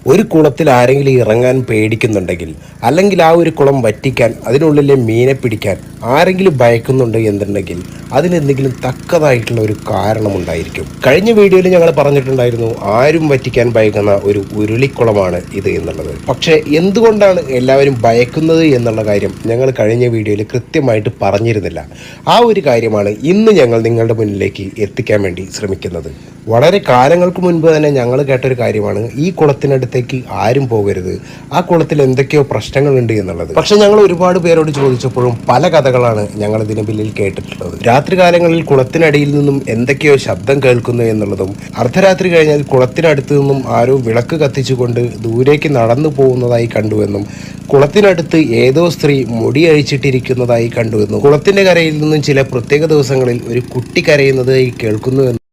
ഒരു കുളത്തിൽ ആരെങ്കിലും ഇറങ്ങാൻ പേടിക്കുന്നുണ്ടെങ്കിൽ, അല്ലെങ്കിൽ ആ ഒരു കുളം വറ്റിക്കാൻ, അതിനുള്ളിലെ മീനെ പിടിക്കാൻ ആരെങ്കിലും ഭയക്കുന്നുണ്ട് എന്നുണ്ടെങ്കിൽ അതിനെന്തെങ്കിലും തക്കതായിട്ടുള്ള ഒരു കാരണമുണ്ടായിരിക്കും. കഴിഞ്ഞ വീഡിയോയിൽ ഞങ്ങൾ പറഞ്ഞിട്ടുണ്ടായിരുന്നു ആരും വറ്റിക്കാൻ ഭയക്കുന്ന ഒരു ഉരുളിക്കുളമാണ് ഇത് എന്നുള്ളത്. പക്ഷേ എന്തുകൊണ്ടാണ് എല്ലാവരും ഭയക്കുന്നത് എന്നുള്ള കാര്യം ഞങ്ങൾ കഴിഞ്ഞ വീഡിയോയിൽ കൃത്യമായിട്ട് പറഞ്ഞിരുന്നില്ല. ആ ഒരു കാര്യമാണ് ഇന്ന് ഞങ്ങൾ നിങ്ങളുടെ മുന്നിലേക്ക് എത്തിക്കാൻ വേണ്ടി ശ്രമിക്കുന്നത്. വളരെ കാലങ്ങൾക്ക് മുൻപ് തന്നെ ഞങ്ങൾ കേട്ടൊരു കാര്യമാണ് ഈ കുളത്തിനടുത്തേക്ക് ആരും പോകരുത്, ആ കുളത്തിൽ എന്തൊക്കെയോ പ്രശ്നങ്ങളുണ്ട് എന്നുള്ളത്. പക്ഷെ ഞങ്ങൾ ഒരുപാട് പേരോട് ചോദിച്ചപ്പോഴും പല കഥകളാണ് ഞങ്ങൾ ഇതിന് പിന്നിൽ കേട്ടിട്ടുള്ളത്. രാത്രികാലങ്ങളിൽ കുളത്തിനടിയിൽ നിന്നും എന്തൊക്കെയോ ശബ്ദം കേൾക്കുന്നു എന്നുള്ളതും, അർദ്ധരാത്രി കഴിഞ്ഞാൽ കുളത്തിനടുത്ത് നിന്നും ആരോ വിളക്ക് കത്തിച്ചുകൊണ്ട് ദൂരേക്ക് നടന്നു പോകുന്നതായി കണ്ടുവെന്നും, കുളത്തിനടുത്ത് ഏതോ സ്ത്രീ മുടി അഴിച്ചിട്ടിരിക്കുന്നതായി കണ്ടുവെന്നും, കുളത്തിന്റെ കരയിൽ നിന്നും ചില പ്രത്യേക ദിവസങ്ങളിൽ ഒരു കുട്ടി കരയുന്നതായി കേൾക്കുന്നുവെന്നും